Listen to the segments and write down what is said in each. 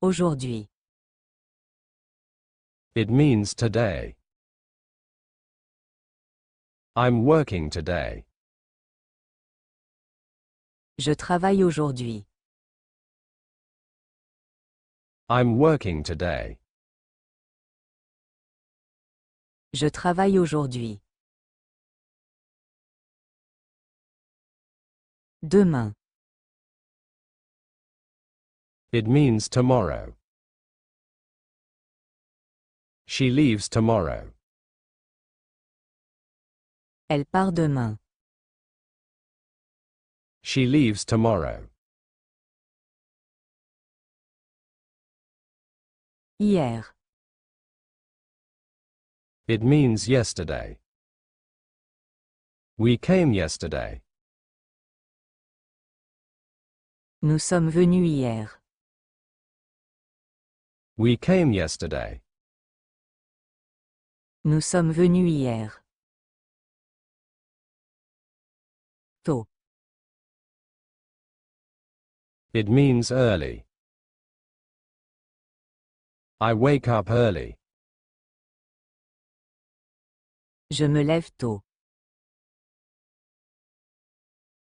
Aujourd'hui. It means today. I'm working today. Je travaille aujourd'hui. I'm working today. Je travaille aujourd'hui. Demain. It means tomorrow. She leaves tomorrow. Elle part demain. She leaves tomorrow. Hier. It means yesterday. We came yesterday. Nous sommes venus hier. We came yesterday. Nous sommes venus hier. Tôt. It means early. I wake up early. Je me lève tôt.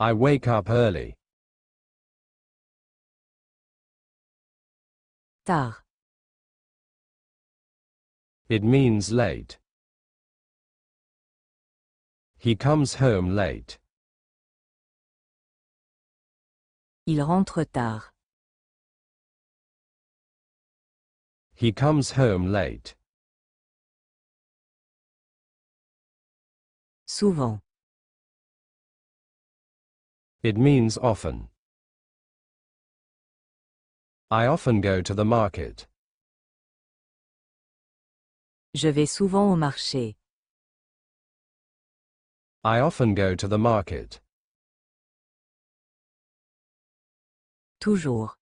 I wake up early. Tard. It means late. He comes home late. Il rentre tard. He comes home late. Souvent. It means often. I often go to the market. Je vais souvent au marché. I often go to the market. Toujours.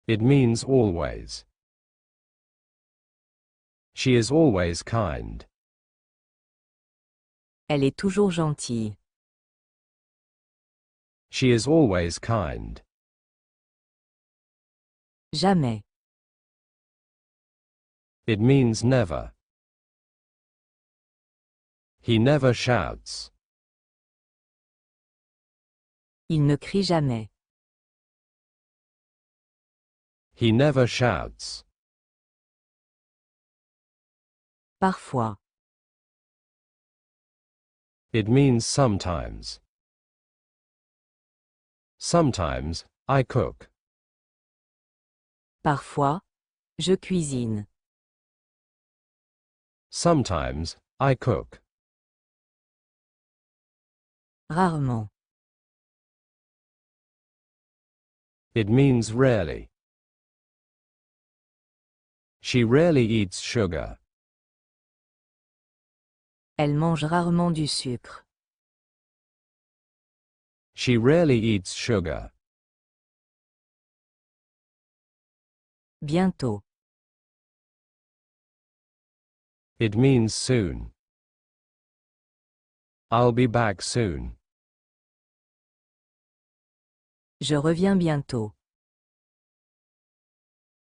It means always. She is always kind. Elle est toujours gentille. She is always kind. Jamais. It means never. He never shouts. Il ne crie jamais. He never shouts. Parfois. It means sometimes. Sometimes, I cook. Parfois. Je cuisine. Sometimes, I cook. Rarement. It means rarely. She rarely eats sugar. Elle mange rarement du sucre. She rarely eats sugar. Bientôt. It means soon. I'll be back soon. Je reviens bientôt.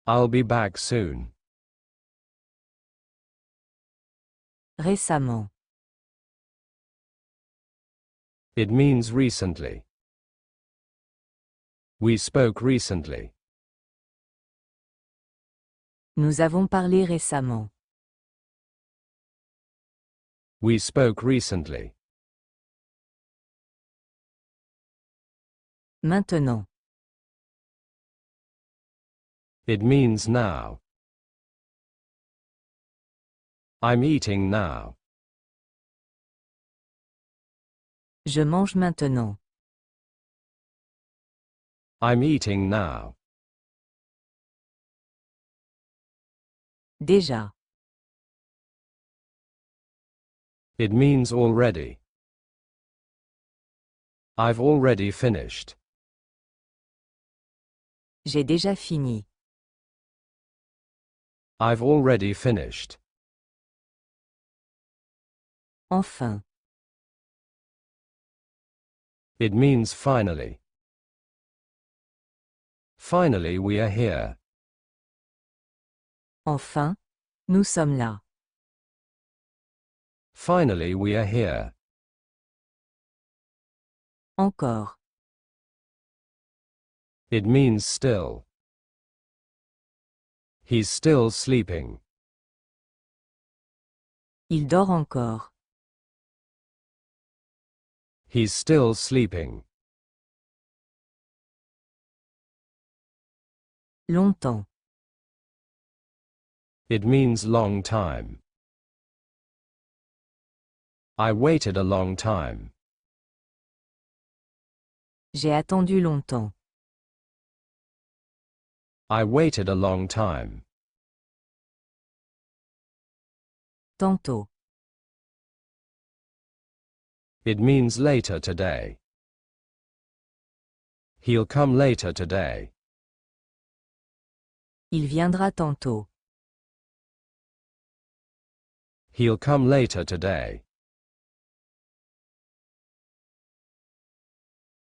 I'll be back soon. Récemment. It means recently. We spoke recently. Nous avons parlé récemment. We spoke recently. Maintenant. It means now. I'm eating now. Je mange maintenant. I'm eating now. Déjà. It means already. I've already finished. J'ai déjà fini. I've already finished. Enfin. It means finally. Finally we are here. Enfin, nous sommes là. Finally we are here. Encore. It means still. He's still sleeping. Il dort encore. He's still sleeping. Longtemps. It means long time. I waited a long time. J'ai attendu longtemps. I waited a long time. Tantôt. It means later today. He'll come later today. Il viendra tantôt. He'll come later today.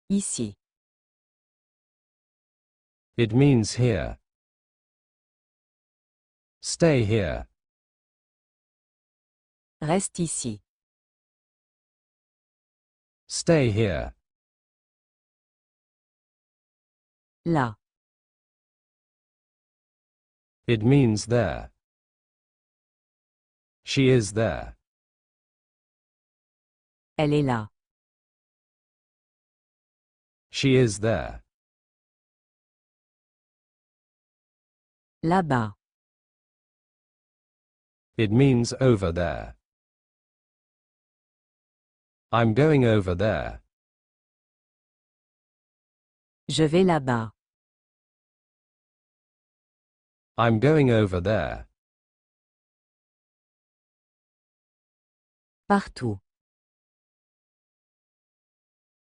Ici. It means here. Stay here. Reste ici. Stay here. Là. It means there. She is there. Elle est là. She is there. Là-bas. It means over there. I'm going over there. Je vais là-bas. I'm going over there. Partout.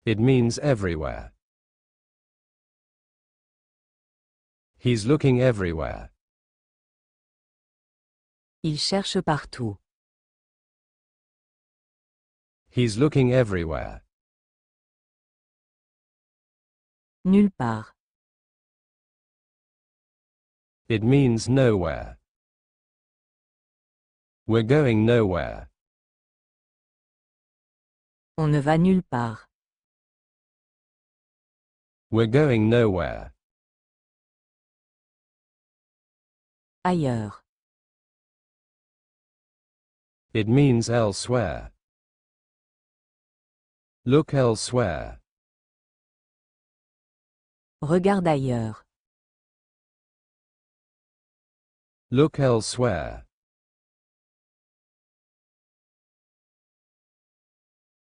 It means everywhere. He's looking everywhere. Il cherche partout. He's looking everywhere. Nulle part. It means nowhere. We're going nowhere. On ne va nulle part. We're going nowhere. Ailleurs. It means elsewhere. Look elsewhere. Regarde ailleurs. Look elsewhere.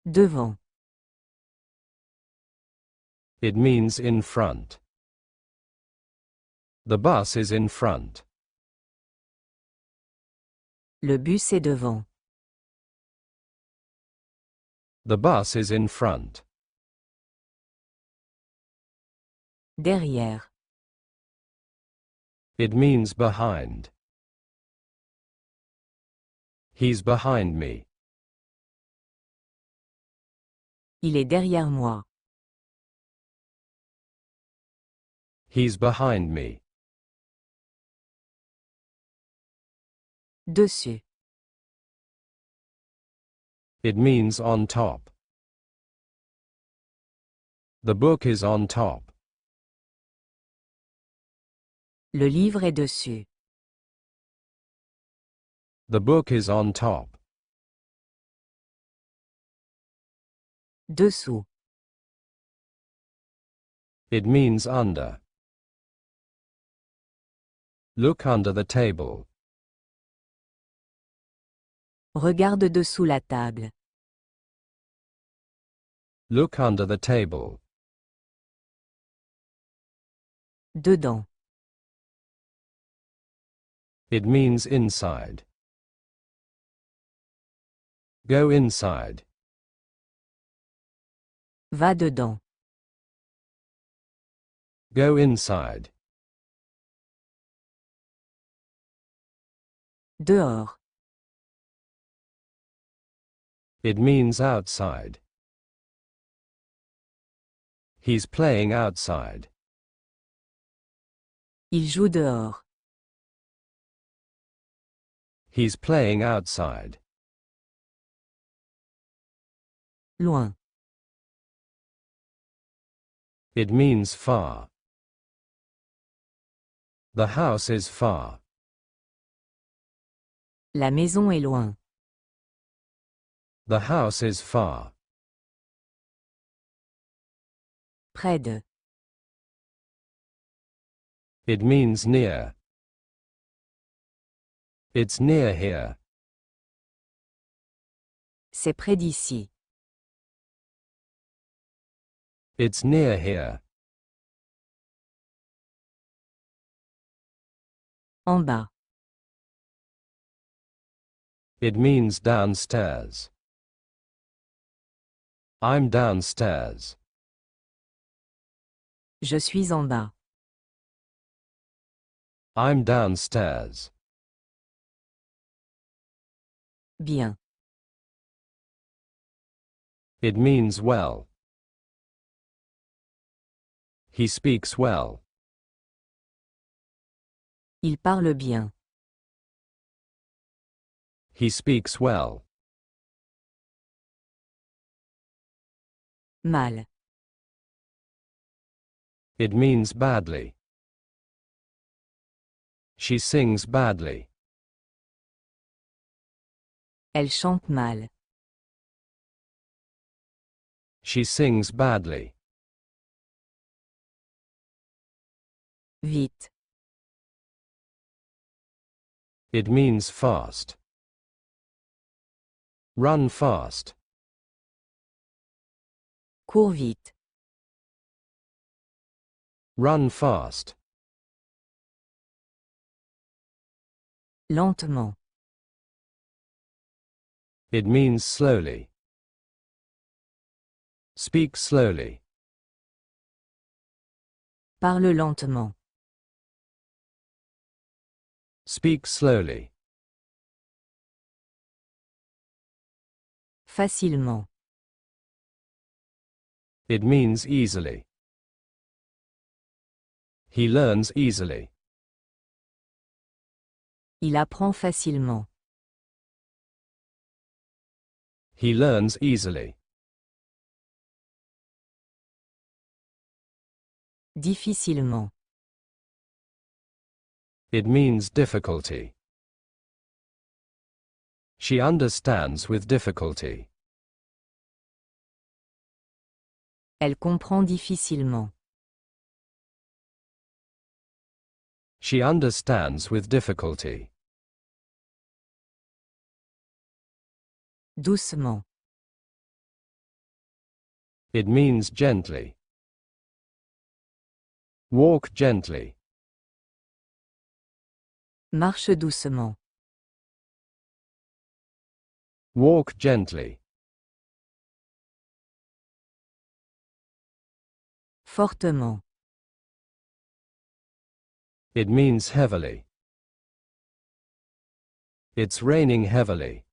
Devant. It means in front. The bus is in front. Le bus est devant. The bus is in front. Derrière. It means behind. He's behind me. Il est derrière moi. He's behind me. Dessus. It means on top. The book is on top. Le livre est dessus. The book is on top. Dessous. It means under. Look under the table. Regarde dessous la table. Look under the table. Dedans. It means inside. Go inside. Va dedans. Go inside. Dehors. It means outside. He's playing outside. Il joue dehors. He's playing outside. Loin. It means far. The house is far. La maison est loin. The house is far. Près de. It means near. It's near here. C'est près d'ici. It's near here. En bas. It means downstairs. I'm downstairs. Je suis en bas. I'm downstairs. Bien. It means well. He speaks well. Il parle bien. He speaks well. Mal. It means badly. She sings badly. Elle chante mal. She sings badly. Vite. It means fast. Run fast. Cours vite. Run fast. Lentement. It means slowly. Speak slowly. Parle lentement. Speak slowly. Facilement. It means easily. He learns easily. Il apprend facilement. He learns easily. Difficilement. It means difficulty. She understands with difficulty. Elle comprend difficilement. She understands with difficulty. Doucement. It means gently. Walk gently. Marche doucement. Walk gently. Fortement. It means heavily. It's raining heavily.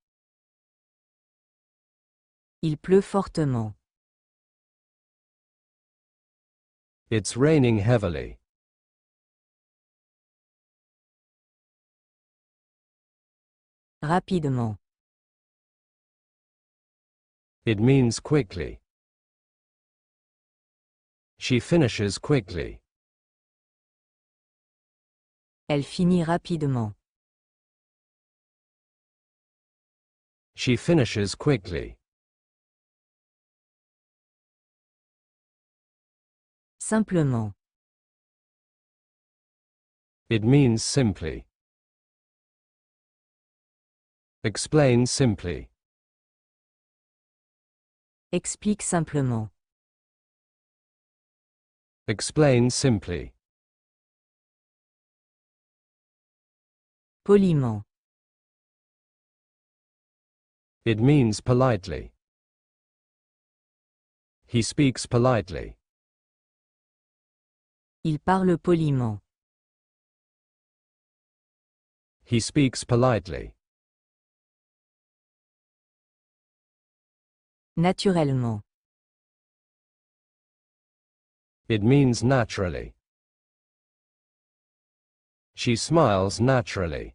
Il pleut fortement. It's raining heavily. Rapidement. It means quickly. She finishes quickly. Elle finit rapidement. She finishes quickly. Simplement. It means simply. Explain simply. Explique simplement. Explain simply. Poliment. It means politely. He speaks politely. Il parle poliment. He speaks politely. Naturellement. It means naturally. She smiles naturally.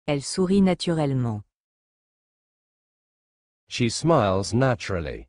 Elle sourit naturellement. She smiles naturally.